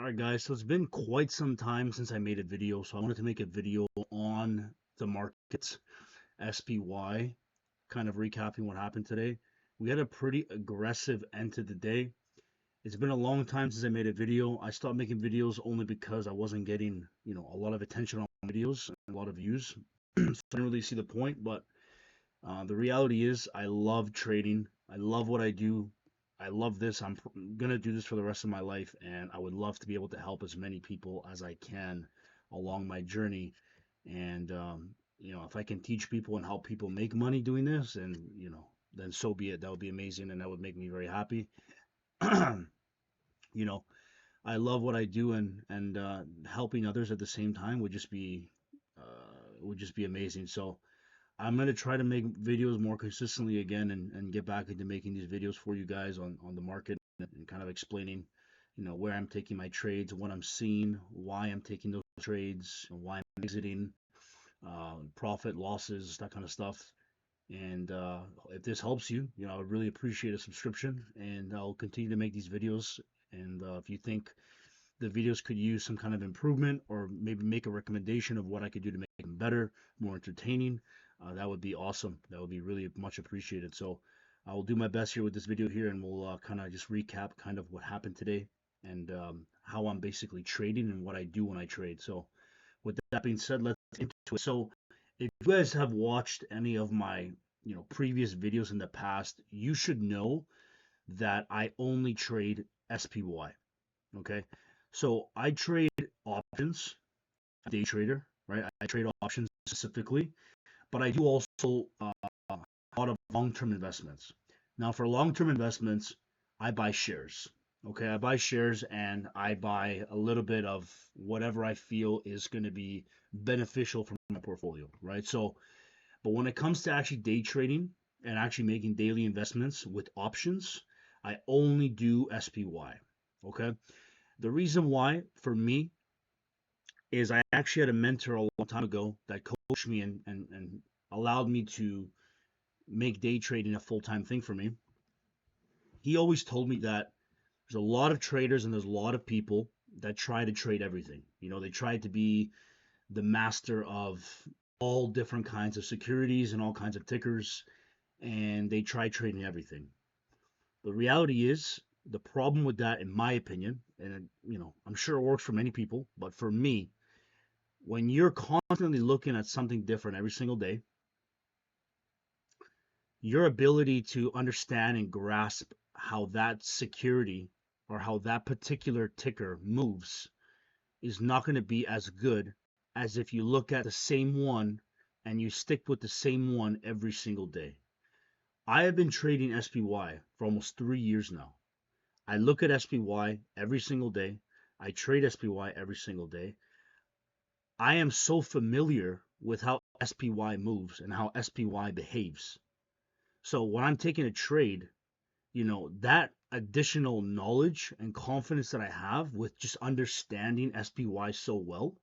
Alright guys, so it's been quite some time since I made a video, so I wanted to make a video on the markets, SPY, kind of recapping what happened today. We had a pretty aggressive end to the day. It's been a long time since I made a video. I stopped making videos only because I wasn't getting, a lot of attention on videos and a lot of views. So I didn't really see the point, but the reality is I love trading. I love what I do. I love this. I'm gonna do this for the rest of my life, and I would love to be able to help as many people as I can along my journey. And if I can teach people and help people make money doing this, and then so be it. That would be amazing, and that would make me very happy. you know, I love what I do, and helping others at the same time would just be amazing. So I'm gonna try to make videos more consistently again, and get back into making these videos for you guys on the market, and kind of explaining, where I'm taking my trades, what I'm seeing, why I'm taking those trades, and why I'm exiting, profit, losses, that kind of stuff. And if this helps you, I would really appreciate a subscription, and I'll continue to make these videos. And if you think the videos could use some kind of improvement, or maybe make a recommendation of what I could do to make them better, more entertaining, that would be awesome. That would be really much appreciated. So I will do my best here with this video here, and we'll kind of just recap kind of what happened today, and how I'm basically trading and what I do when I trade. So with that being said, let's get into it. So if you guys have watched any of my previous videos in the past, you should know that I only trade SPY. Okay, so I trade options, day trader, right? I trade options specifically, but I do also a lot of long-term investments. Now, for long-term investments, I buy shares. Okay, I buy shares, and I buy a little bit of whatever I feel is going to be beneficial for my portfolio, right? So, but when it comes to actually day trading and actually making daily investments with options, I only do SPY. Okay, the reason why for me is I actually had a mentor a long time ago that coached me, and allowed me to make day trading a full-time thing for me. He always told me that there's a lot of traders and there's a lot of people that try to trade everything. They try to be the master of all different kinds of securities and all kinds of tickers, and they try trading everything. The reality is, the problem with that, in my opinion, and I'm sure it works for many people, but for me, when you're constantly looking at something different every single day, your ability to understand and grasp how that security or how that particular ticker moves is not going to be as good as if you look at the same one and you stick with the same one every single day. I have been trading SPY for almost 3 years now. I look at SPY every single day. I trade SPY every single day. I am so familiar with how SPY moves and how SPY behaves. So when I'm taking a trade, that additional knowledge and confidence that I have with just understanding SPY so well,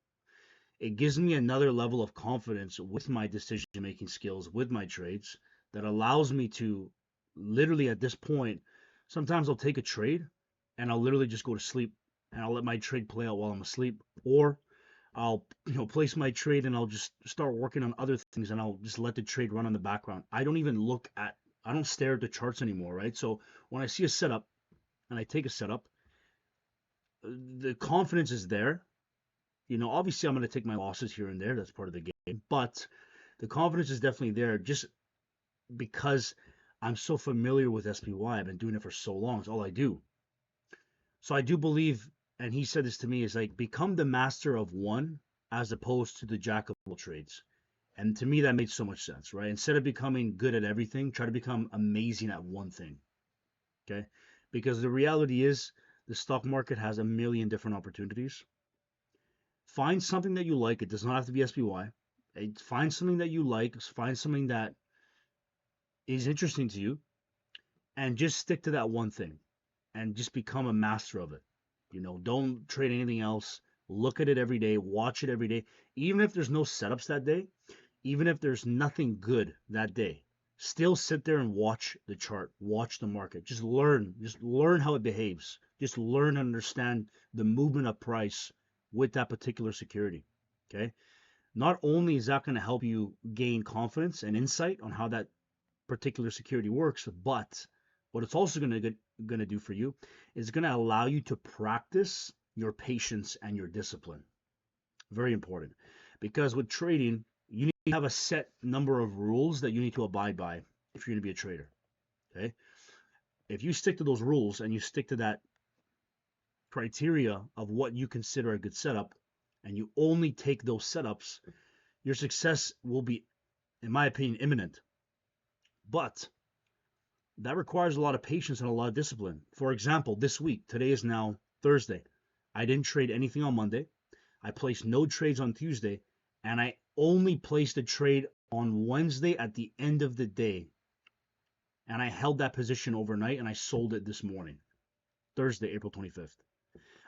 it gives me another level of confidence with my decision making skills, with my trades, that allows me to literally, at this point, sometimes I'll take a trade and I'll literally just go to sleep, and I'll let my trade play out while I'm asleep, or I'll place my trade and I'll just start working on other things, and I'll just let the trade run in the background. I don't stare at the charts anymore, right? So when I see a setup and I take a setup, the confidence is there. Obviously I'm going to take my losses here and there. That's part of the game, but the confidence is definitely there, just because I'm so familiar with SPY. I've been doing it for so long. It's all I do. So I do believe, and he said this to me, is like, become the master of one as opposed to the jack of all trades. And to me, that made so much sense, right? Instead of becoming good at everything, try to become amazing at one thing. Okay? Because the reality is, the stock market has a million different opportunities. Find something that you like. It does not have to be SPY. Find something that you like. Find something that is interesting to you, and just stick to that one thing, and just become a master of it. Don't trade anything else. Look at it every day. Watch it every day. Even if there's no setups that day, even if there's nothing good that day, still sit there and watch the chart, watch the market. Just learn how it behaves. Just learn and understand the movement of price with that particular security. Okay. Not only is that going to help you gain confidence and insight on how that particular security works, but what it's also going to do for you is going to allow you to practice your patience and your discipline. Very important, because with trading, you need to have a set number of rules that you need to abide by if you're going to be a trader. Okay, if you stick to those rules and you stick to that criteria of what you consider a good setup, and you only take those setups, your success will be, in my opinion, imminent. But that requires a lot of patience and a lot of discipline. For example, this week, today is now Thursday. I didn't trade anything on Monday. I placed no trades on Tuesday, and I only placed a trade on Wednesday at the end of the day. And I held that position overnight and I sold it this morning, Thursday, April 25th.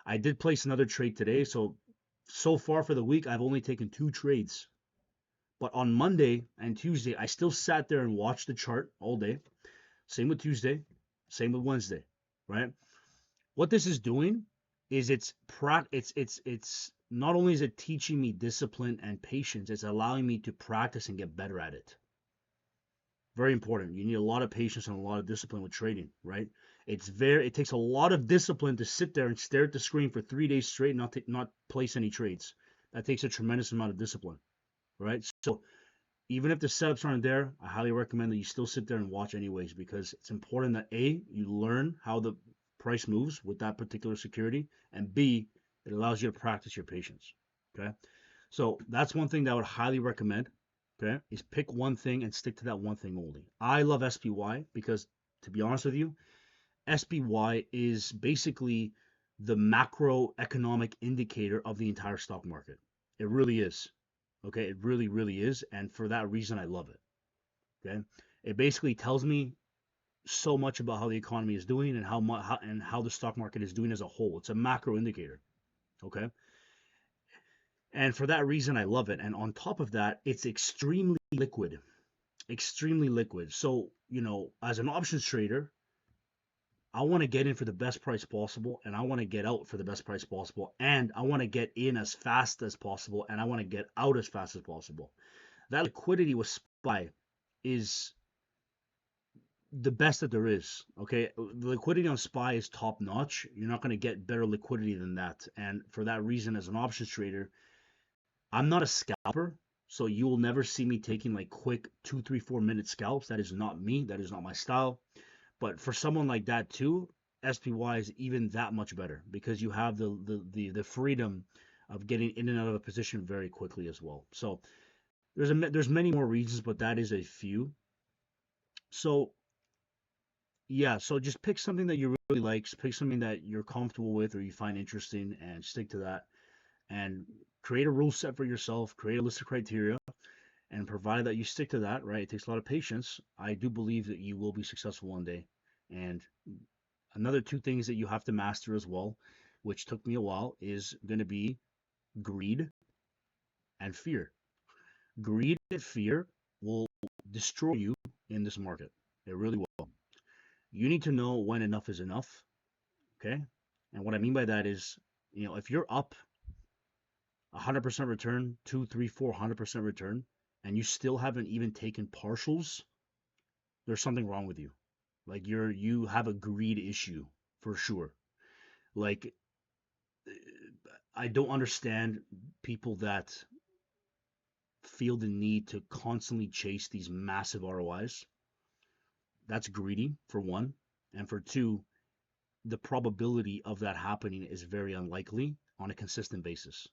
I did place another trade today, so far for the week, I've only taken 2 trades. But on Monday and Tuesday, I still sat there and watched the chart all day. Same with Tuesday, same with Wednesday, right? What this is doing is it's not only is it teaching me discipline and patience, it's allowing me to practice and get better at it. Very important. You need a lot of patience and a lot of discipline with trading, right? It takes a lot of discipline to sit there and stare at the screen for 3 days straight and not place any trades. That takes a tremendous amount of discipline, right? So even if the setups aren't there, I highly recommend that you still sit there and watch anyways, because it's important that A, you learn how the price moves with that particular security, and B, it allows you to practice your patience. Okay. So that's one thing that I would highly recommend. Okay. Is pick one thing and stick to that one thing only. I love SPY because, to be honest with you, SPY is basically the macroeconomic indicator of the entire stock market. It really is. Okay, it really, really is, and for that reason, I love it. Okay, it basically tells me so much about how the economy is doing and how the stock market is doing as a whole. It's a macro indicator. Okay, and for that reason, I love it. And on top of that, it's extremely liquid, extremely liquid. So as an options trader, I want to get in for the best price possible, and I want to get out for the best price possible, and I want to get in as fast as possible, and I want to get out as fast as possible. That liquidity with SPY is the best that there is. Okay, the liquidity on SPY is top notch. You're not going to get better liquidity than that. And for that reason, as an options trader, I'm not a scalper, so you will never see me taking like quick 2, 3, 4 minute scalps. That is not me. That is not my style. But for someone like that too, SPY is even that much better because you have the freedom of getting in and out of a position very quickly as well. So there's many more reasons, but that is a few. So yeah, so just pick something that you really like, pick something that you're comfortable with or you find interesting, and stick to that. And create a rule set for yourself, create a list of criteria, and provided that you stick to that, right? It takes a lot of patience. I do believe that you will be successful one day. And another 2 things that you have to master as well, which took me a while, is going to be greed and fear. Greed and fear will destroy you in this market. It really will. You need to know when enough is enough. Okay. And what I mean by that is, if you're up 100% return, 2, 3, 400% return, and you still haven't even taken partials, there's something wrong with you. Like you have a greed issue for sure. Like, I don't understand people that feel the need to constantly chase these massive ROIs. That's greedy, for one. And for two, the probability of that happening is very unlikely on a consistent basis.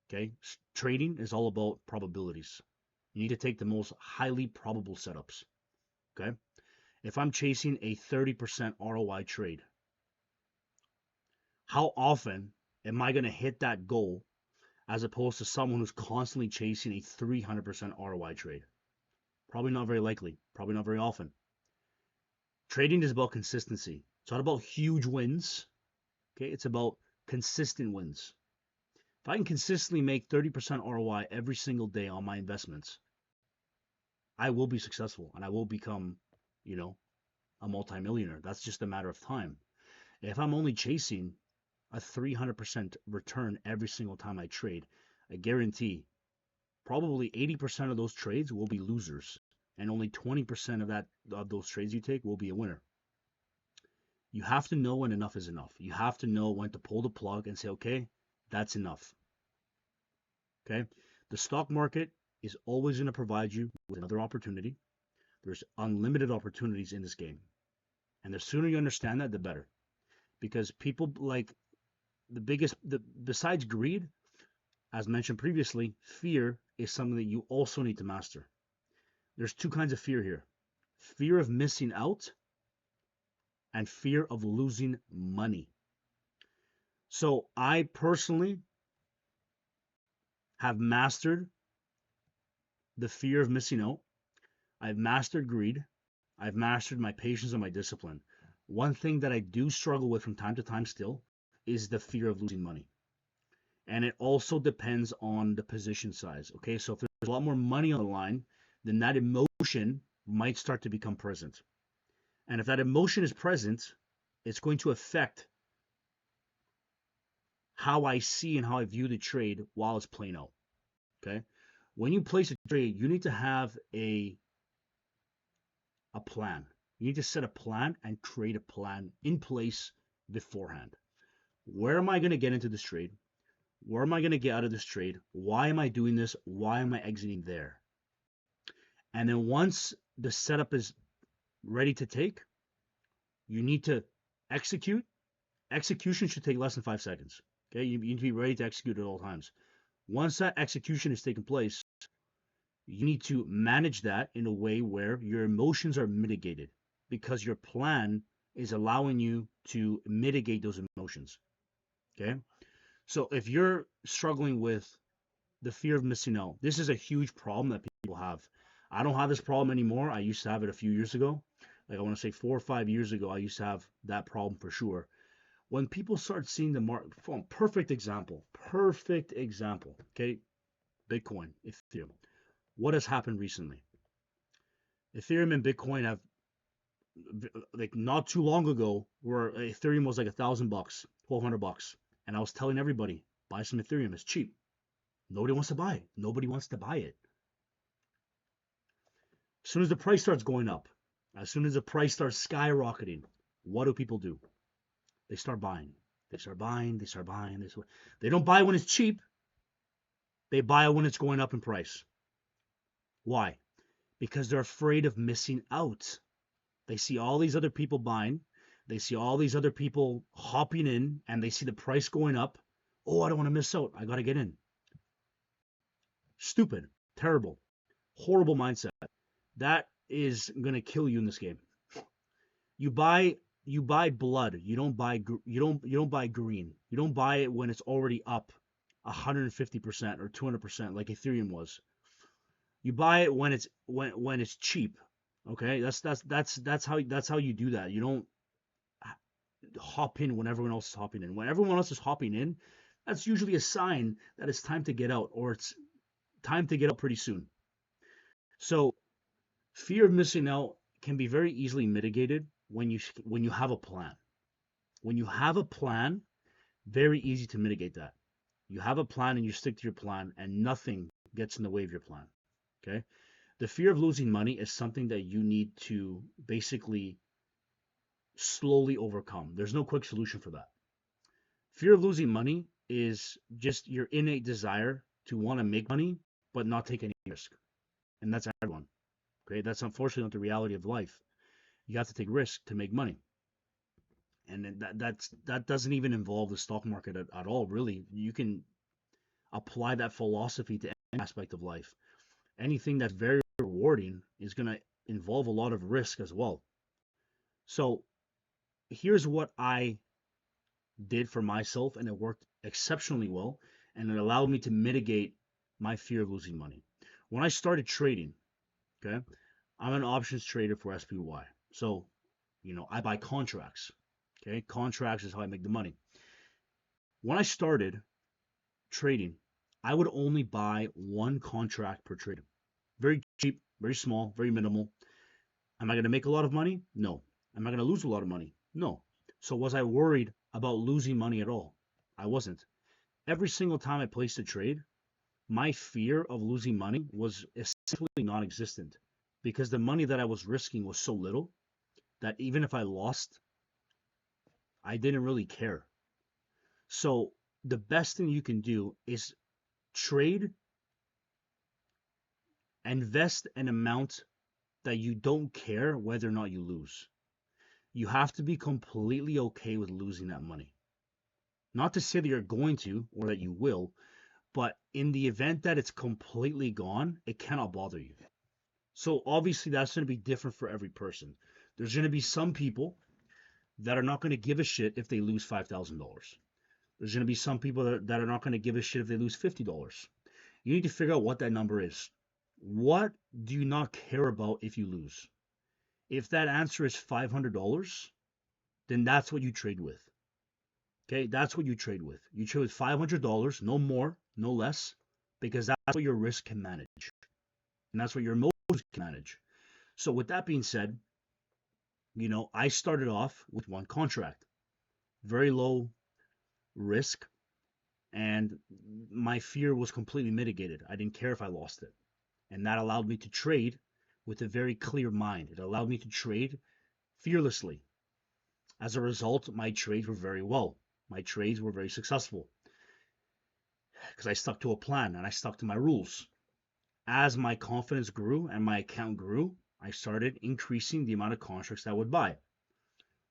Okay? Trading is all about probabilities. You need to take the most highly probable setups. Okay? If I'm chasing a 30% ROI trade, how often am I going to hit that goal as opposed to someone who's constantly chasing a 300% ROI trade? Probably not very likely. Probably not very often. Trading is about consistency. It's not about huge wins. Okay, it's about consistent wins. If I can consistently make 30% ROI every single day on my investments, I will be successful and I will become, a multimillionaire. That's just a matter of time. If I'm only chasing a 300% return every single time I trade, I guarantee probably 80% of those trades will be losers, and only 20% of those trades you take will be a winner. You have to know when enough is enough. You have to know when to pull the plug and say, okay, that's enough. Okay? The stock market is always going to provide you with another opportunity. There's unlimited opportunities in this game. And the sooner you understand that, the better. Because people like besides greed, as mentioned previously, fear is something that you also need to master. There's two kinds of fear here: fear of missing out and fear of losing money. So I personally have mastered the fear of missing out. I've mastered greed. I've mastered my patience and my discipline. One thing that I do struggle with from time to time still is the fear of losing money. And it also depends on the position size. Okay, so if there's a lot more money on the line, then that emotion might start to become present. And if that emotion is present, it's going to affect how I see and how I view the trade while it's playing out. Okay, when you place a trade, you need to have a plan. You need to set a plan and create a plan in place beforehand. Where am I going to get into this trade? Where am I going to get out of this trade? Why am I doing this? Why am I exiting there? And then once the setup is ready to take, you need to execute. Execution should take less than 5 seconds. Okay, you need to be ready to execute at all times. Once that execution has taken place, you need to manage that in a way where your emotions are mitigated, because your plan is allowing you to mitigate those emotions. Okay, so if you're struggling with the fear of missing out, this is a huge problem that people have. I don't have this problem anymore. I used to have it a few years ago. Like, I want to say 4 or 5 years ago, I used to have that problem for sure. When people start seeing the market, perfect example, okay, Bitcoin, Ethereum. What has happened recently? Ethereum and Bitcoin have, like, not too long ago, where Ethereum was like $1,000, $1,200, and I was telling everybody, buy some Ethereum, it's cheap. Nobody wants to buy it. Nobody wants to buy it. As soon as the price starts going up, as soon as the price starts skyrocketing, what do people do? They start buying. They start buying. They start buying. They don't buy when it's cheap. They buy when it's going up in price. Why? Because they're afraid of missing out. They see all these other people buying. They see all these other people hopping in, and they see the price going up. Oh, I don't want to miss out. I got to get in. Stupid, terrible, horrible mindset. That is going to kill you in this game. You buy blood. You don't buy green. You don't buy it when it's already up 150% or 200% like Ethereum was. You buy it when it's cheap. Okay? That's how you do that. You don't hop in when everyone else is hopping in. When everyone else is hopping in, that's usually a sign that it's time to get out, or it's time to get out pretty soon. So fear of missing out can be very easily mitigated when you have a plan. When you have a plan, very easy to mitigate that. You have a plan and you stick to your plan, and nothing gets in the way of your plan. Okay? The fear of losing money is something that you need to basically slowly overcome. There's no quick solution for that. Fear of losing money is just your innate desire to want to make money but not take any risk. And that's everyone. Okay? That's unfortunately not the reality of life. You have to take risk to make money. And that doesn't even involve the stock market at all, really. You can apply that philosophy to any aspect of life. Anything that's very rewarding is going to involve a lot of risk as well. So here's what I did for myself, and it worked exceptionally well, and it allowed me to mitigate my fear of losing money. When I started trading, okay, I'm an options trader for SPY. So, I buy contracts. Okay, contracts is how I make the money. When I started trading, I would only buy one contract per trade. Very cheap, very small, very minimal. Am I going to make a lot of money? No. Am I going to lose a lot of money? No. So was I worried about losing money at all? I wasn't. Every single time I placed a trade, my fear of losing money was essentially non-existent because the money that I was risking was so little that even if I lost, I didn't really care. So the best thing you can do is trade, invest an amount that you don't care whether or not you lose. You have to be completely okay with losing that money. Not to say that you're going to or that you will, but in the event that it's completely gone, it cannot bother you. So obviously that's going to be different for every person. There's going to be some people that are not going to give a shit if they lose $5,000. There's going to be some people that are not going to give a shit if they lose $50. You need to figure out what that number is. What do you not care about if you lose? If that answer is $500, then that's what you trade with. Okay, that's what you trade with. You trade with $500, no more, no less, because that's what your risk can manage, and that's what your emotions can manage. So with that being said, I started off with one contract, very low risk, and my fear was completely mitigated. I didn't care if I lost it, and that allowed me to trade with a very clear mind. It allowed me to trade fearlessly. As a result, my trades were very well. My trades were very successful because I stuck to a plan and I stuck to my rules. As my confidence grew and my account grew, I started increasing the amount of contracts that I would buy.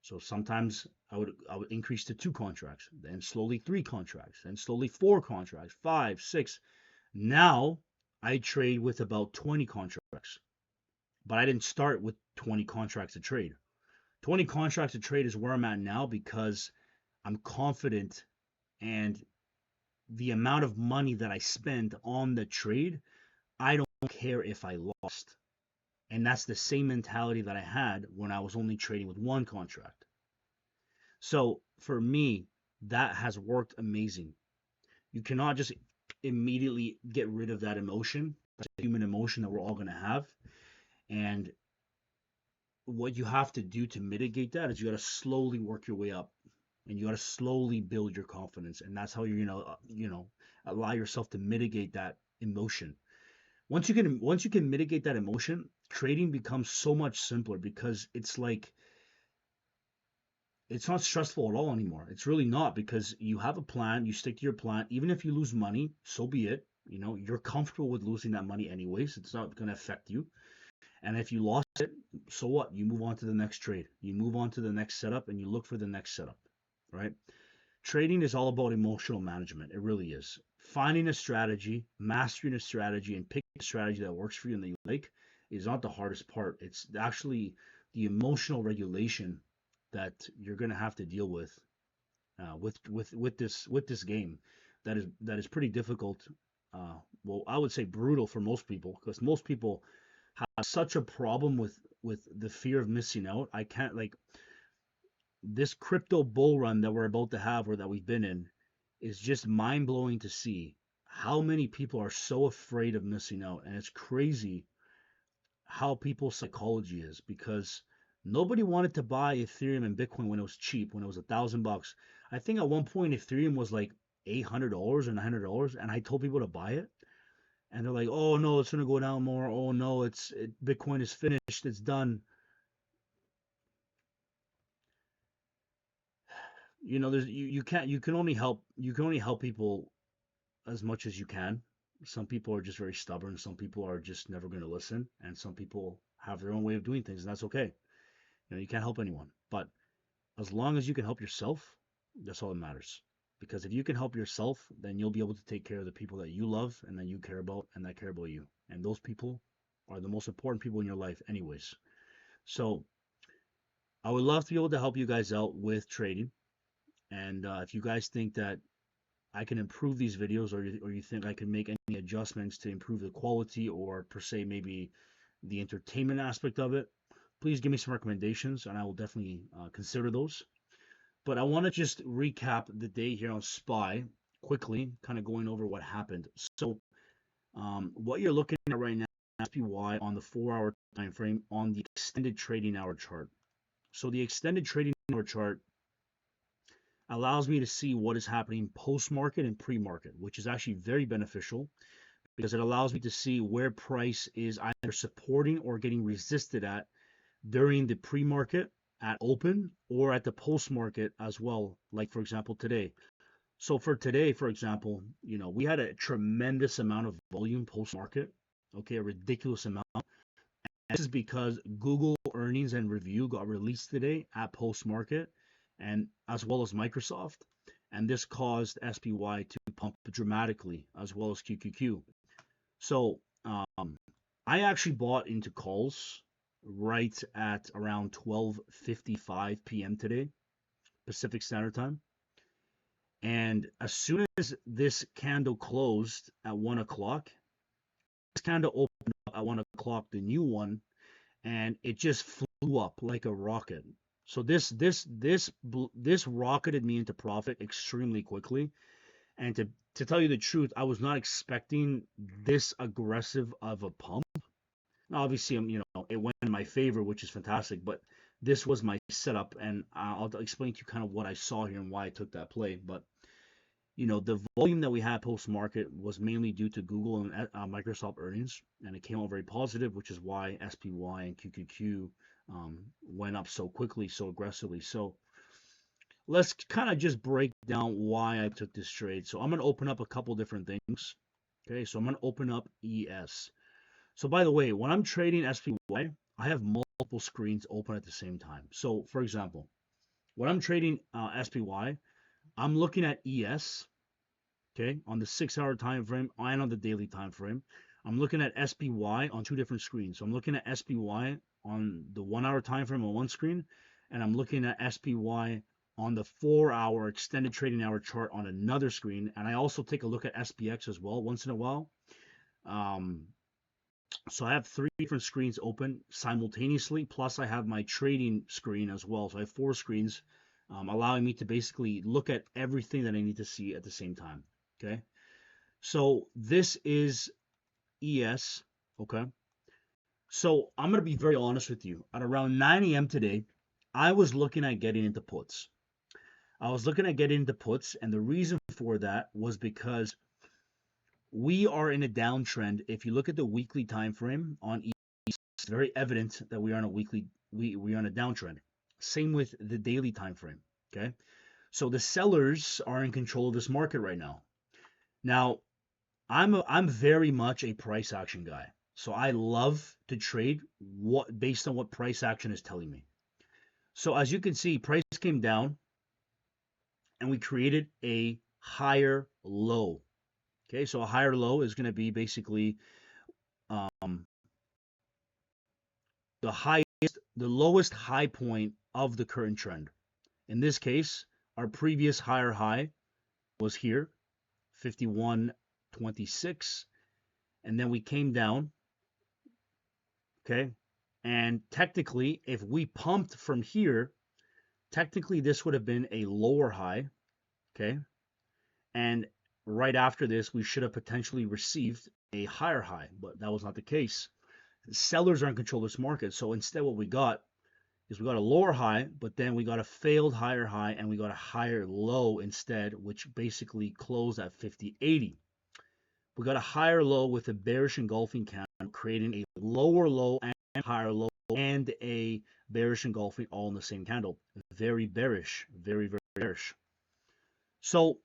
So sometimes I would increase to 2 contracts, then slowly 3 contracts, then slowly 4 contracts, five, six. Now I trade with about 20 contracts, but I didn't start with 20 contracts to trade. 20 contracts to trade is where I'm at now because I'm confident, and the amount of money that I spend on the trade, I don't care if I lost. And that's the same mentality that I had when I was only trading with 1 contract. So for me, that has worked amazing. You cannot just immediately get rid of that emotion. That's a human emotion that we're all going to have. And what you have to do to mitigate that is you got to slowly work your way up, and you got to slowly build your confidence. And that's how you're going to, allow yourself to mitigate that emotion. Once you can mitigate that emotion, trading becomes so much simpler because it's not stressful at all anymore. It's really not, because you have a plan, you stick to your plan. Even if you lose money, so be it. You're comfortable with losing that money anyways. It's not going to affect you. And if you lost it, so what? You move on to the next trade. You move on to the next setup and you look for the next setup, right? Trading is all about emotional management. It really is. Finding a strategy, mastering a strategy, and picking a strategy that works for you and that you like is not the hardest part. It's actually the emotional regulation that you're going to have to deal with this game. That is pretty difficult. Well, I would say brutal for most people, because most people have such a problem with the fear of missing out. I can't, like, this crypto bull run that we're about to have, or that we've been in, is just mind blowing to see how many people are so afraid of missing out. And it's crazy how people's psychology is, because nobody wanted to buy Ethereum and Bitcoin when it was cheap, when it was $1,000. I think at one point Ethereum was like $800 or $900, and I told people to buy it, and they're like, "Oh no, it's gonna go down more. Oh no, Bitcoin is finished. It's done." You can only help people as much as you can. Some people are just very stubborn. Some people are just never going to listen, and some people have their own way of doing things, and that's okay. You can't help anyone, but as long as you can help yourself, that's all that matters. Because if you can help yourself, then you'll be able to take care of the people that you love and that you care about and that care about you. And those people are the most important people in your life, anyways. So I would love to be able to help you guys out with trading. And if you guys think that I can improve these videos, or you think I can make any adjustments to improve the quality, or per se maybe the entertainment aspect of it, please give me some recommendations and I will definitely consider those. But I want to just recap the day here on SPY quickly, kind of going over what happened. So what you're looking at right now is SPY on the 4-hour time frame on the extended trading hour chart. So the extended trading hour chart allows me to see what is happening post-market and pre-market, which is actually very beneficial because it allows me to see where price is either supporting or getting resisted at during the pre-market at open or at the post-market as well, like for example today. So for today, for example, we had a tremendous amount of volume post-market, okay, a ridiculous amount. This is because Google earnings and review got released today at post-market, and as well as Microsoft, and this caused SPY to pump dramatically as well as QQQ. So I actually bought into calls right at around 12:55 p.m. today, Pacific Standard Time. And as soon as this candle closed at 1 o'clock, this candle opened up at 1 o'clock, the new one, and it just flew up like a rocket. So this rocketed me into profit extremely quickly. And to tell you the truth, I was not expecting this aggressive of a pump. Obviously, it went in my favor, which is fantastic. But this was my setup, and I'll explain to you kind of what I saw here and why I took that play. But the volume that we had post market was mainly due to Google and Microsoft earnings, and it came out very positive, which is why SPY and QQQ went up so quickly, so aggressively. So let's kind of just break down why I took this trade. So I'm going to open up a couple different things. Okay, so I'm going to open up ES. So by the way, when I'm trading SPY, I have multiple screens open at the same time. So for example, when I'm trading SPY, I'm looking at ES, okay, on the 6-hour time frame and on the daily time frame. I'm looking at SPY on two different screens. So I'm looking at SPY on the 1-hour time frame on one screen, and I'm looking at SPY on the 4-hour extended trading hour chart on another screen. And I also take a look at SPX as well once in a while. So I have 3 different screens open simultaneously, plus I have my trading screen as well. So I have 4 screens, allowing me to basically look at everything that I need to see at the same time. Okay, so this is ES. Okay, so I'm going to be very honest with you. At around 9 a.m. today, I was looking at getting into puts. And the reason for that was because we are in a downtrend. If you look at the weekly time frame on ES, it's very evident that we are on a we are on a downtrend. Same with the daily time frame. Okay, so the sellers are in control of this market right now. Now, I'm very much a price action guy. So I love to trade based on what price action is telling me. So as you can see, price came down and we created a higher low. Okay, so a higher low is going to be basically um, the lowest high point of the current trend. In this case, our previous higher high was here, 51.26, and then we came down. Okay, and technically, if we pumped from here, technically this would have been a lower high. Okay, and right after this, we should have potentially received a higher high, but that was not the case. Sellers are in control of this market, so instead what we got is we got a lower high, but then we got a failed higher high and we got a higher low instead, which basically closed at 50.80. We got a higher low with a bearish engulfing candle, creating a lower low and higher low and a bearish engulfing all in the same candle. Very bearish, very, very bearish. So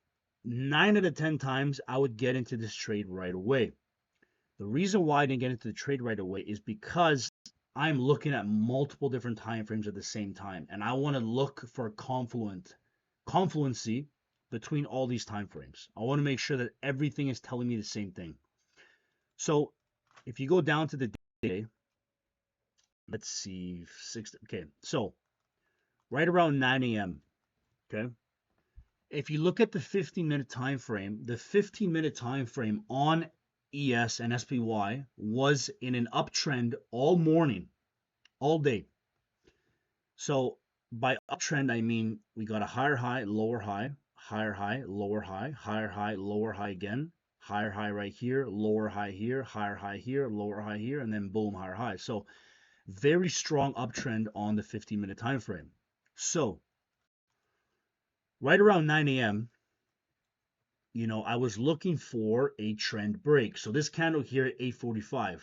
9 out of 10 times I would get into this trade right away. The reason why I didn't get into the trade right away is because I'm looking at multiple different time frames at the same time, and I want to look for confluency between all these time frames. I want to make sure that everything is telling me the same thing. So if you go down to the day, let's see, okay, so right around 9 a.m., okay, if you look at the 15-minute time frame, the 15-minute time frame on ES and SPY was in an uptrend all morning, all day. So by uptrend, I mean we got a higher high, lower high, higher high, lower high, higher high, lower high again, higher high right here, lower high here, higher high here, lower high here, and then boom, higher high. So very strong uptrend on the 15-minute time frame. So right around 9 a.m., I was looking for a trend break. So this candle here at 8:45,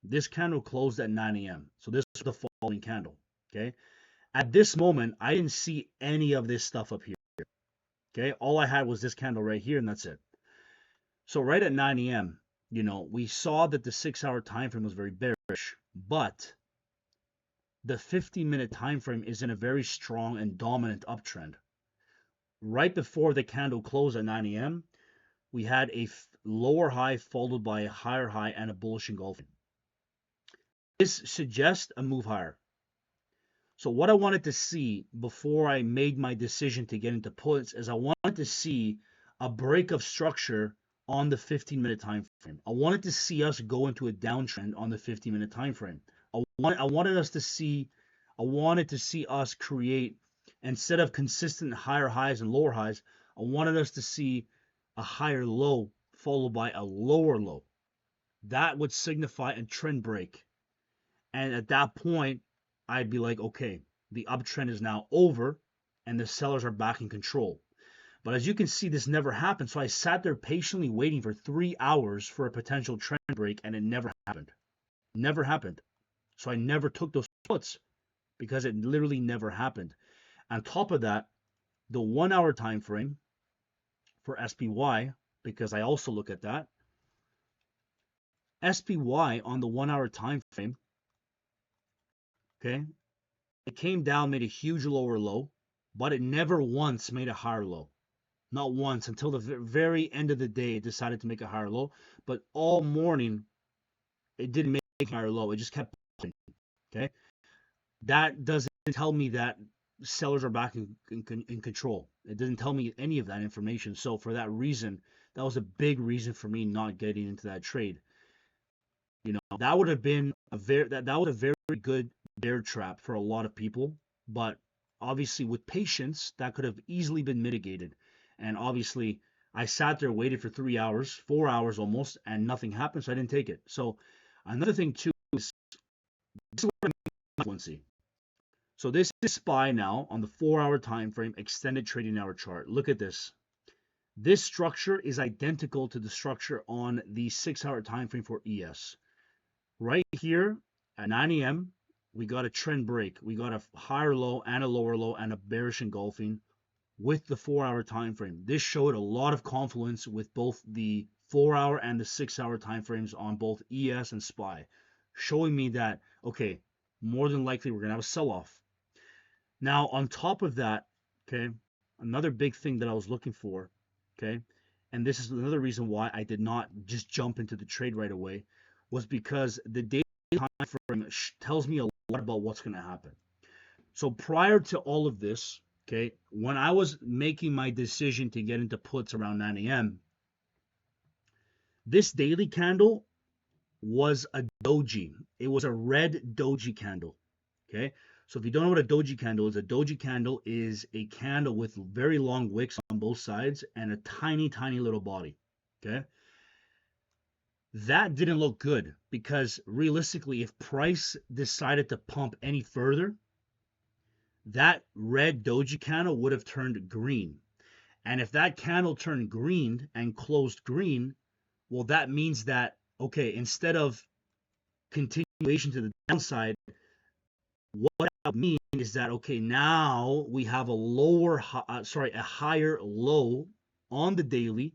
this candle closed at 9 a.m. So this is the following candle. Okay. At this moment, I didn't see any of this stuff up here. Okay. All I had was this candle right here, and that's it. So right at 9 a.m., we saw that the 6-hour time frame was very bearish, but the 15-minute time frame is in a very strong and dominant uptrend. Right before the candle closed at 9 a.m., we had a lower high followed by a higher high and a bullish engulfing. This suggests a move higher. So what I wanted to see before I made my decision to get into puts is I wanted to see a break of structure on the 15-minute time frame. I wanted to see us go into a downtrend on the 15-minute time frame. I wanted to see us create, instead of consistent higher highs and lower highs, I wanted us to see a higher low followed by a lower low. That would signify a trend break. And at that point, I'd be like, okay, the uptrend is now over and the sellers are back in control. But as you can see, this never happened. So I sat there patiently waiting for 3 hours for a potential trend break, and it never happened. Never happened. So I never took those puts because it literally never happened. On top of that, the 1 hour time frame for SPY, because I also look at that, SPY on the 1 hour time frame, okay, it came down, made a huge lower low, but it never once made a higher low. Not once until the very end of the day, it decided to make a higher low. But all morning, it didn't make a higher low. It just kept pushing. Okay, that doesn't tell me that sellers are back in control. It doesn't tell me any of that information. So for that reason, that was a big reason for me not getting into that trade. That would have been that was a very good bear trap for a lot of people, but obviously with patience that could have easily been mitigated. And obviously I sat there, waited for 3 hours, 4 hours almost, and nothing happened, so I didn't take it. So another thing too is this is what I want to see. So this is SPY now on the 4-hour time frame, extended trading hour chart. Look at this. This structure is identical to the structure on the 6-hour time frame for ES. Right here at 9 a.m., we got a trend break. We got a higher low and a lower low and a bearish engulfing with the 4-hour time frame. This showed a lot of confluence with both the 4-hour and the 6-hour time frames on both ES and SPY, showing me that, okay, more than likely we're going to have a sell-off. Now, on top of that, okay, another big thing that I was looking for, okay, and this is another reason why I did not just jump into the trade right away, was because the daily time frame tells me a lot about what's going to happen. So prior to all of this, okay, when I was making my decision to get into puts around 9 a.m., this daily candle was a doji. It was a red doji candle, okay? So if you don't know what a doji candle is a candle with very long wicks on both sides and a tiny, tiny little body, okay? That didn't look good because realistically, if price decided to pump any further, that red doji candle would have turned green. And if that candle turned green and closed green, well, that means that, okay, instead of continuation to the downside, what that means is that, okay, now we have a higher low on the daily,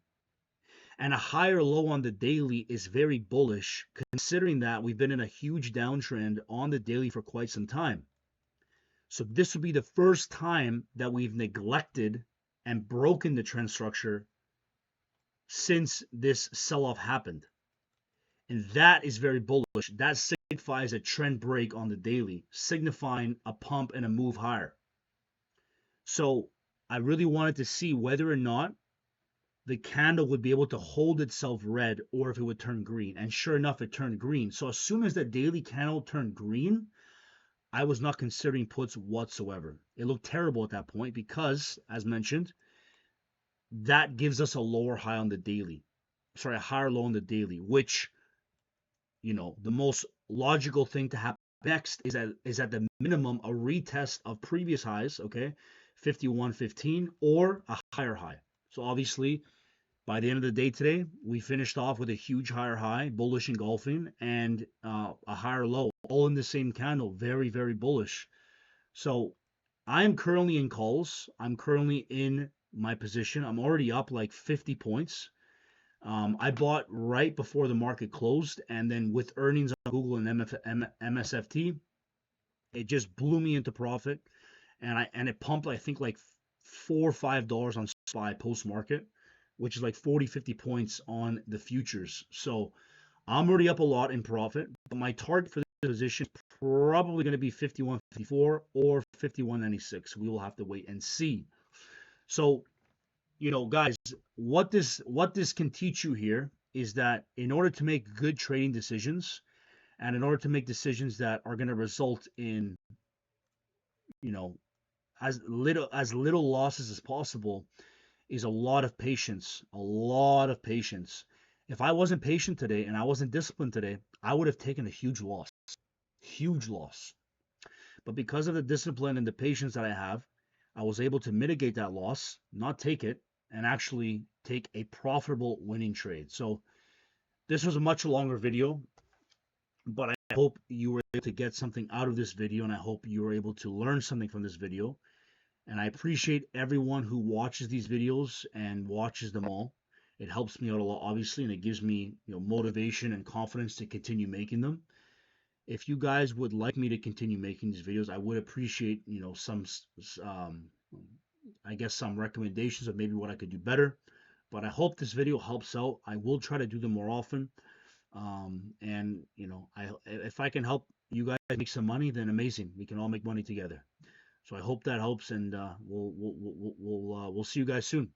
and a higher low on the daily is very bullish, considering that we've been in a huge downtrend on the daily for quite some time. So this would be the first time that we've neglected and broken the trend structure since this sell-off happened. And that is very bullish. That signifies a trend break on the daily, signifying a pump and a move higher. So I really wanted to see whether or not the candle would be able to hold itself red or if it would turn green. And sure enough, it turned green. So as soon as that daily candle turned green, I was not considering puts whatsoever. It looked terrible at that point because, as mentioned, that gives us a lower high on the daily. A higher low on the daily, which, the most logical thing to happen next is at the minimum a retest of previous highs, okay? 51.15 or a higher high. So obviously, by the end of the day today, we finished off with a huge higher high, bullish engulfing, and a higher low, all in the same candle. Very, very bullish. So I am currently in calls. I'm currently in my position. I'm already up like 50 points. I bought right before the market closed, and then with earnings on Google and MSFT, it just blew me into profit, and it pumped I think like $4 or $5 on SPY post market, which is like 40, 50 points on the futures. So I'm already up a lot in profit, but my target for this position is probably going to be 51.54 or 51.96. We will have to wait and see. So, guys, what this can teach you here is that in order to make good trading decisions and in order to make decisions that are going to result in, you know, as little losses as possible, is a lot of patience, a lot of patience. If I wasn't patient today and I wasn't disciplined today, I would have taken a huge loss, huge loss. But because of the discipline and the patience that I have, I was able to mitigate that loss, not take it, and actually take a profitable winning trade. So this was a much longer video, but I hope you were able to get something out of this video, and I hope you were able to learn something from this video. And I appreciate everyone who watches these videos and watches them all. It helps me out a lot, obviously, and it gives me, motivation and confidence to continue making them. If you guys would like me to continue making these videos, I would appreciate, um, I guess some recommendations of maybe what I could do better. But I hope this video helps out. I will try to do them more often. And if I can help you guys make some money, then amazing. We can all make money together. So I hope that helps, and we'll see you guys soon.